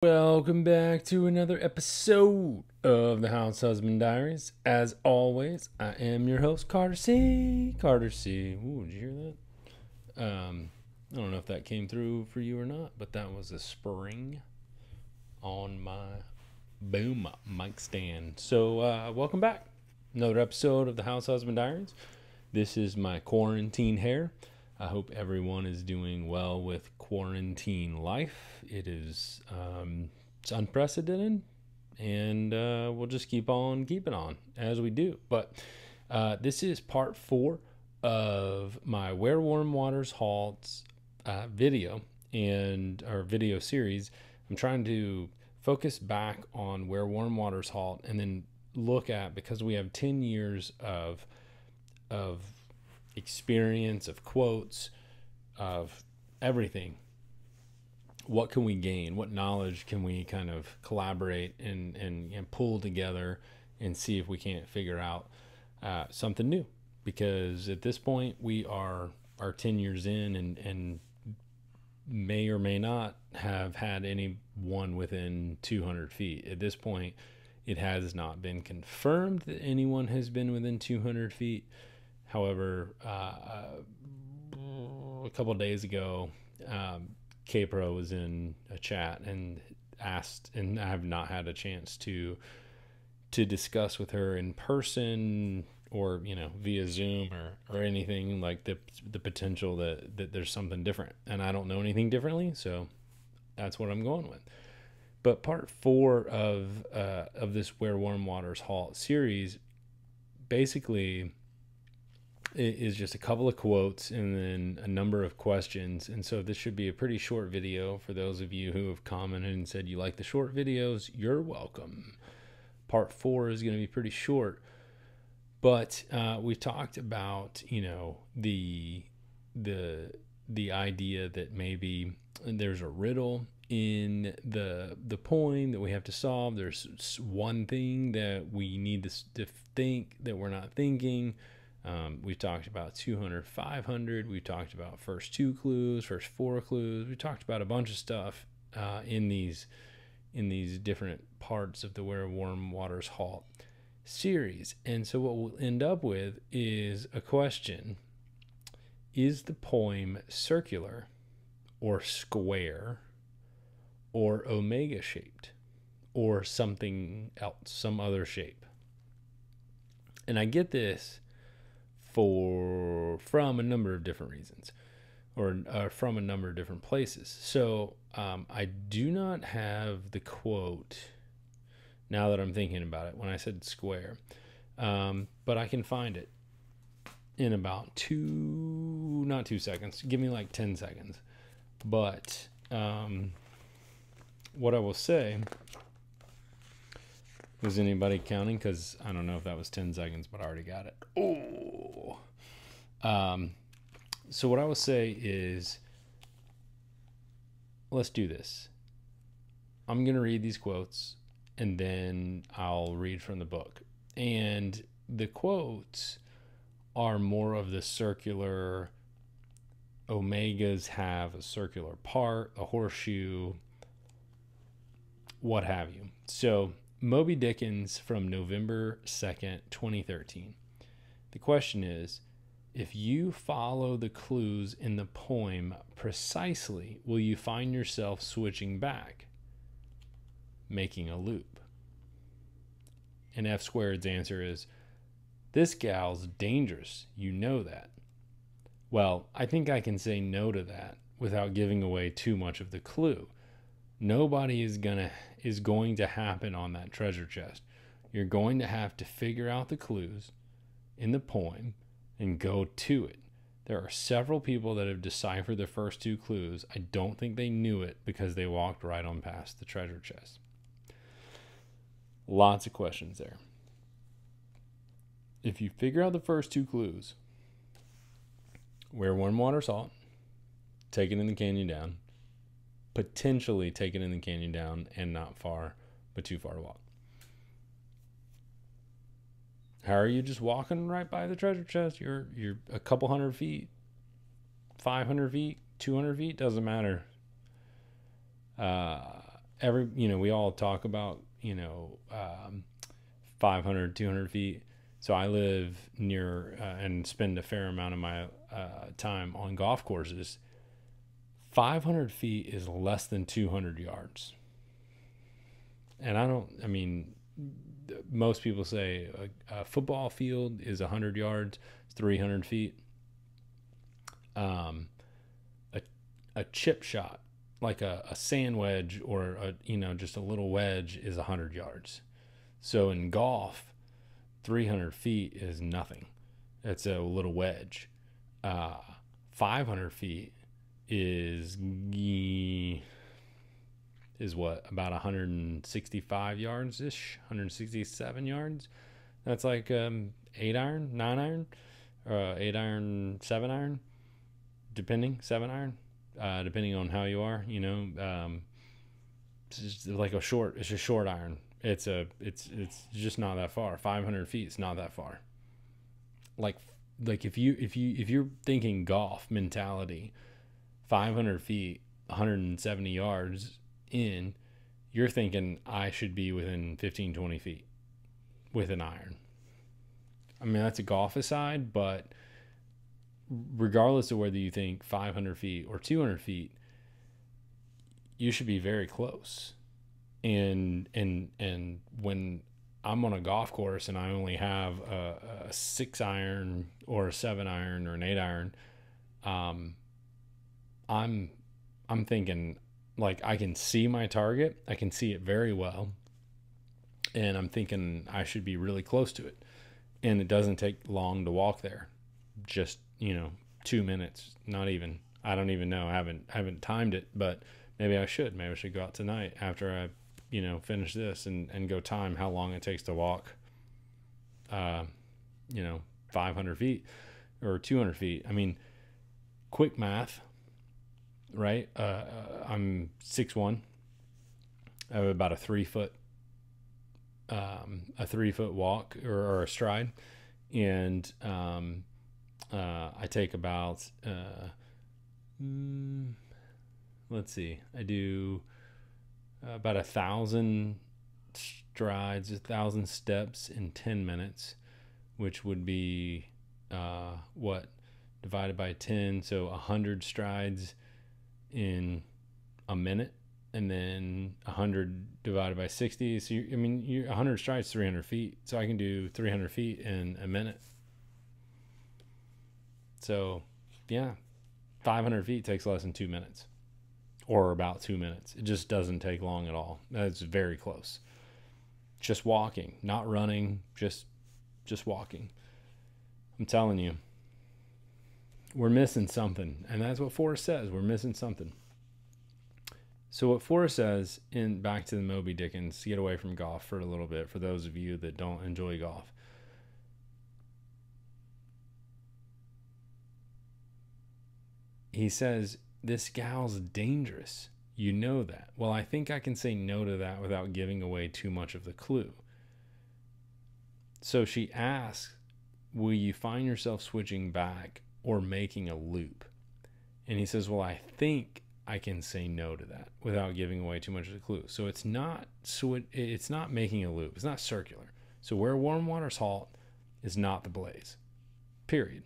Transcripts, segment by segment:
Welcome back to another episode of the House Husband Diaries. As always, I am your host, Carter C. Carter C. Ooh, did you hear that? I don't know if that came through for you or not, but that was a spring on my boom mic stand. So, welcome back. Another episode of the House Husband Diaries. This is my quarantine hair. I hope everyone is doing well with quarantine life. It is it's unprecedented, and we'll just keep on keeping on as we do. But this is part 4 of my Where Warm Waters Halt video video series. I'm trying to focus back on Where Warm Waters Halt, and then look at, because we have 10 years of experience, of quotes, of everything. What can we gain? What knowledge can we kind of collaborate and pull together and see if we can't figure out something new? Because at this point, we are 10 years in and may or may not have had anyone within 200 feet. At this point, it has not been confirmed that anyone has been within 200 feet. However, a couple of days ago, K-Pro was in a chat and asked, and I have not had a chance to discuss with her in person or, via Zoom or anything, like the potential that there's something different. And I don't know anything differently, so that's what I'm going with. But part 4 of this Where Warm Waters Halt series basically is just a couple of quotes and then a number of questions. And so this should be a pretty short video. For those of you who have commented and said you like the short videos, you're welcome. Part 4 is going to be pretty short, but we talked about the idea that maybe there's a riddle in the poem that we have to solve. There's one thing that we need to think that we're not thinking. We've talked about 200, 500. We've talked about first 2 clues, first 4 clues. We talked about a bunch of stuff in these different parts of the Where Warm Waters Halt series. And so what we'll end up with is a question: is the poem circular or square or omega shaped or something else, some other shape? And I get this from a number of different reasons, or from a number of different places. So I do not have the quote now that I'm thinking about it when I said square, but I can find it in about not 2 seconds. Give me like 10 seconds. But what I will say, was anybody counting? Because I don't know if that was 10 seconds, but I already got it. Oh. So what I will say is, let's do this. I'm going to read these quotes, and then I'll read from the book. And the quotes are more of the circular. Omegas have a circular part, a horseshoe, what have you. So Moby Dickens from November 2nd, 2013. The question is, if you follow the clues in the poem precisely, will you find yourself switching back, making a loop? And F Squared's answer is, this gal's dangerous, you know that. Well, I think I can say no to that without giving away too much of the clue. Nobody is going to happen on that treasure chest. You're going to have to figure out the clues in the poem and go to it. There are several people that have deciphered the first 2 clues. I don't think they knew it because they walked right on past the treasure chest. Lots of questions there. If you figure out the first 2 clues, Where Warm Waters Halt, take it in the canyon down, potentially take it in the canyon down and not far, but too far to walk. How are you just walking right by the treasure chest? You're a couple hundred feet, 500 feet, 200 feet, doesn't matter. we all talk about, 500, 200 feet. So I live near and spend a fair amount of my time on golf courses. 500 feet is less than 200 yards. And I mean, most people say a football field is 100 yards, it's 300 feet. A chip shot, like a sand wedge or just a little wedge, is 100 yards. So in golf, 300 feet is nothing. It's a little wedge. 500 feet is what, about 165 yards ish, 167 yards. That's like 8-iron, 9-iron, 8-iron, 7-iron, depending, 7-iron, depending on how you are. It's just like it's a short iron. It's just not that far. 500 feet is not that far. Like if you're thinking golf mentality, 500 feet, 170 yards in, you're thinking I should be within 15, 20 feet with an iron. I mean, that's a golf aside, but regardless of whether you think 500 feet or 200 feet, you should be very close. And when I'm on a golf course and I only have a 6-iron or a 7-iron or an 8-iron, I'm thinking, like, I can see my target. I can see it very well. And I'm thinking I should be really close to it. And it doesn't take long to walk there. Just, 2 minutes, not even. I don't even know. I haven't timed it, but maybe I should. Maybe I should go out tonight after I, finish this and go time how long it takes to walk, 500 feet or 200 feet. I mean, quick math, right? I'm 6'1". I have about a 3-foot walk or a stride. And, I take about, let's see, I do about 1,000 strides, 1,000 steps in 10 minutes, which would be, divided by 10. So 100 strides in a minute, and then 100 divided by 60. So 100 strides, 300 feet. So I can do 300 feet in a minute. So yeah, 500 feet takes less than 2 minutes, or about 2 minutes. It just doesn't take long at all. That's very close. Just walking, not running, just walking. I'm telling you, we're missing something. And that's what Forrest says. We're missing something. So what Forrest says in back to the Moby Dickens, to get away from golf for a little bit, for those of you that don't enjoy golf. He says, this gal's dangerous. You know that. Well, I think I can say no to that without giving away too much of the clue. So she asks, will you find yourself switching back or making a loop? And he says, well, I think I can say no to that without giving away too much of the clue. So it's not making a loop. It's not circular. So Where Warm Waters Halt is not the blaze. Period.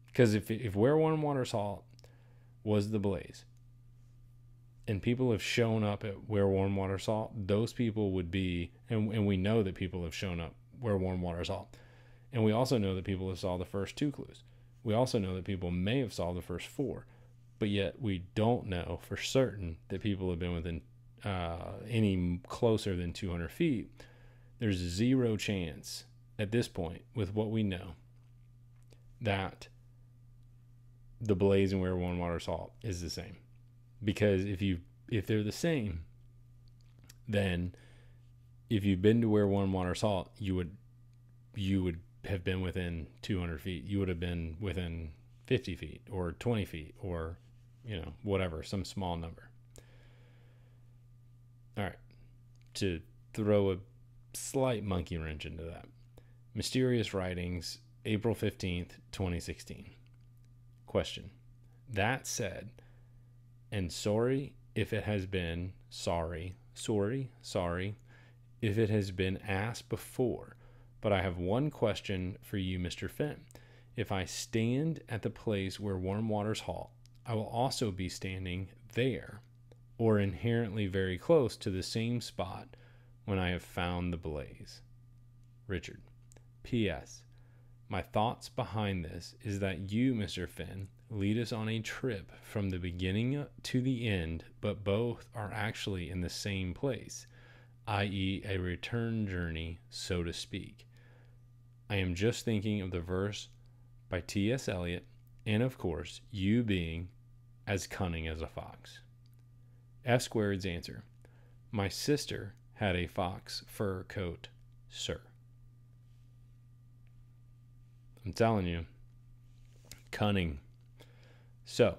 Because if Where Warm Waters Halt was the blaze, and people have shown up at Where Warm Waters Halt, those people would be, and we know that people have shown up Where Warm Waters Halt. And we also know that people have solved the first 2 clues. We also know that people may have solved the first 4, but yet we don't know for certain that people have been within any closer than 200 feet. There's 0 chance at this point, with what we know, that the blaze and Where Warm Waters Halt is the same. Because if they're the same, then if you've been to Where Warm Waters Halt, you would have been within 200 feet. You would have been within 50 feet or 20 feet or, whatever, some small number. All right. To throw a slight monkey wrench into that. Mysterious Writings, April 15th, 2016. Question. That said, and sorry if it has been sorry, if it has been asked before. But I have one question for you, Mr. Fenn. If I stand at the place where warm waters halt, I will also be standing there, or inherently very close to the same spot when I have found the blaze. Richard. P.S. My thoughts behind this is that you, Mr. Fenn, lead us on a trip from the beginning to the end, but both are actually in the same place, i.e., a return journey, so to speak. I am just thinking of the verse by T.S. Eliot, and of course, you being as cunning as a fox. F Squared's answer: my sister had a fox fur coat, sir. I'm telling you, cunning. So,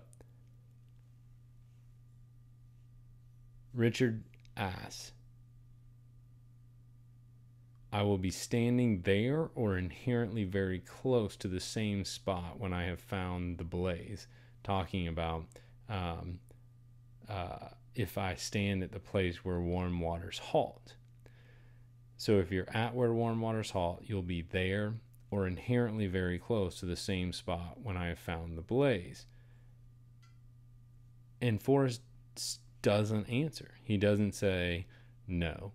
Richard asks, I will be standing there or inherently very close to the same spot when I have found the blaze, talking about if I stand at the place where warm waters halt. So if you're at where warm waters halt, you'll be there or inherently very close to the same spot when I have found the blaze. And Forrest doesn't answer. He doesn't say no.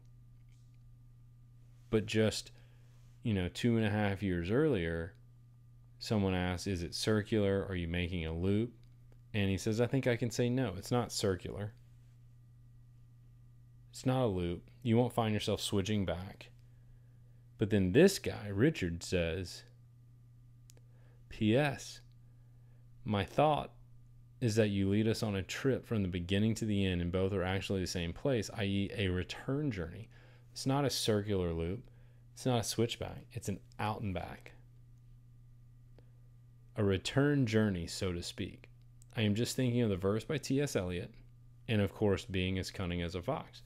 But just, 2.5 years earlier, someone asks, is it circular? Are you making a loop? And he says, I think I can say no. It's not circular. It's not a loop. You won't find yourself switching back. But then this guy, Richard, says, P.S. My thought is that you lead us on a trip from the beginning to the end, and both are actually the same place, i.e. a return journey. It's not a circular loop. It's not a switchback. It's an out and back. A return journey, so to speak. I am just thinking of the verse by T.S. Eliot, and of course, being as cunning as a fox.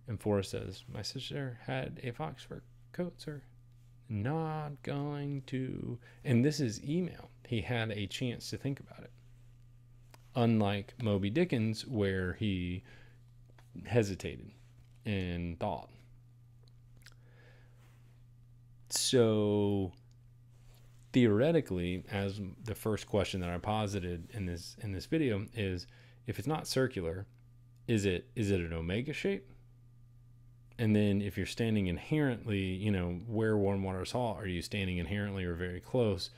And Forrest says, my sister had a fox fur coat, sir. Not going to. And this is email. He had a chance to think about it. Unlike Moby Dickens, where he hesitated and thought. So theoretically, as the first question that I posited in this video is, if it's not circular, is it an omega shape? And then if you're standing inherently, where warm waters halt, are you standing inherently or very close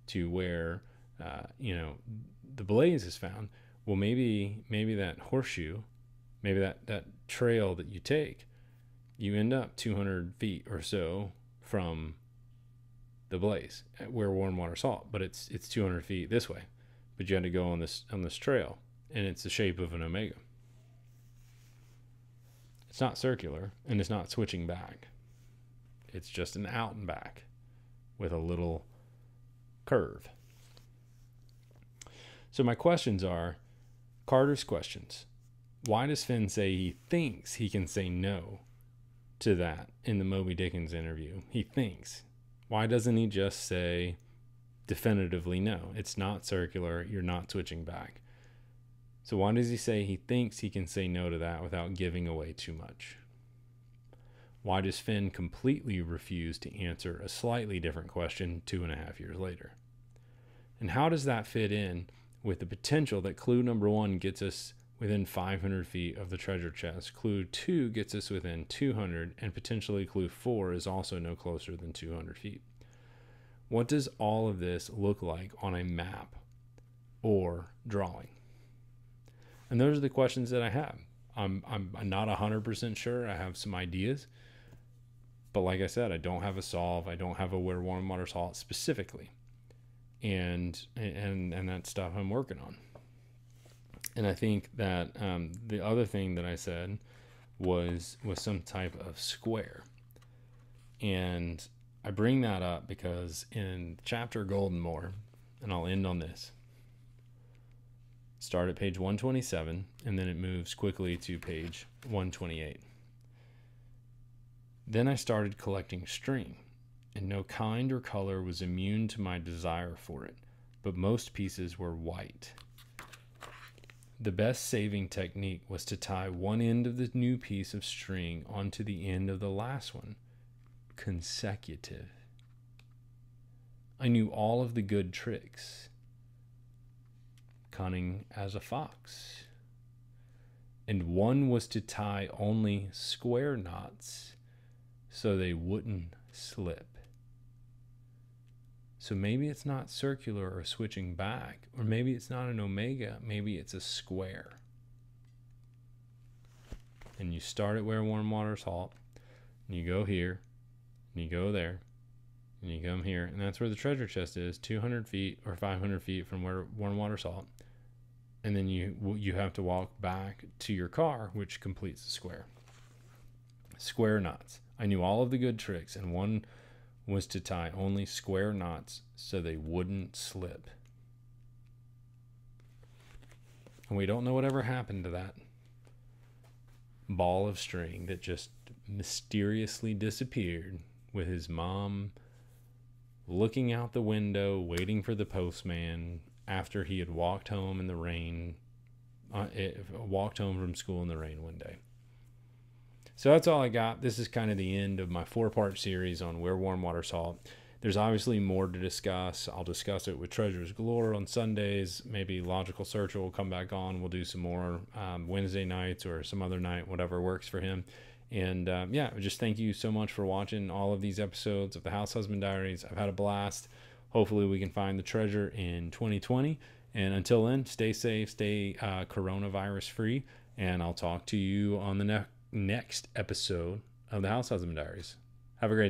to where, the blaze is found? Well, maybe that horseshoe, maybe that trail that you take, you end up 200 feet or so from the blaze where warm waters halt, but it's 200 feet this way, but you had to go on this trail, and it's the shape of an omega. It's not circular, and it's not switching back. It's just an out and back with a little curve. So my questions are, Carter's questions. Why does Fenn say he thinks he can say no to that in the Moby Dickens interview? He thinks. Why doesn't he just say definitively no? It's not circular. You're not switching back. So why does he say he thinks he can say no to that without giving away too much? Why does Fenn completely refuse to answer a slightly different question 2.5 years later? And how does that fit in with the potential that clue number 1 gets us within 500 feet of the treasure chest, clue 2 gets us within 200, and potentially clue 4 is also no closer than 200 feet? What does all of this look like on a map or drawing? And those are the questions that I have. I'm not 100% sure. I have some ideas. But like I said, I don't have a solve. I don't have a Where Warm Waters Halt specifically. And that stuff I'm working on. And I think that the other thing that I said was some type of square. And I bring that up because in chapter Golden Moor, and I'll end on this, start at page 127, and then it moves quickly to page 128. Then I started collecting string, and no kind or color was immune to my desire for it, but most pieces were white. The best saving technique was to tie one end of the new piece of string onto the end of the last one. Consecutive. I knew all of the good tricks. Cunning as a fox. And one was to tie only square knots so they wouldn't slip. So maybe it's not circular or switching back, or maybe it's not an omega, maybe it's a square. And you start at Where Warm Waters Halt, and you go here, and you go there, and you come here, and that's where the treasure chest is, 200 feet or 500 feet from Where Warm Waters Halt. And then you have to walk back to your car, which completes the square. Square knots. I knew all of the good tricks, and one was to tie only square knots so they wouldn't slip. And we don't know whatever happened to that ball of string that just mysteriously disappeared, with his mom looking out the window, waiting for the postman after he had walked home in the rain, walked home from school in the rain one day. So that's all I got. This is kind of the end of my 4-part series on Where Warm Waters Halt. There's obviously more to discuss. I'll discuss it with Treasures Galore on Sundays. Maybe Logical Searcher will come back on. We'll do some more Wednesday nights or some other night, whatever works for him. And yeah, just thank you so much for watching all of these episodes of the House Husband Diaries. I've had a blast. Hopefully we can find the treasure in 2020. And until then, stay safe, stay coronavirus free. And I'll talk to you on the next episode of the House Husband Diaries. Have a great day.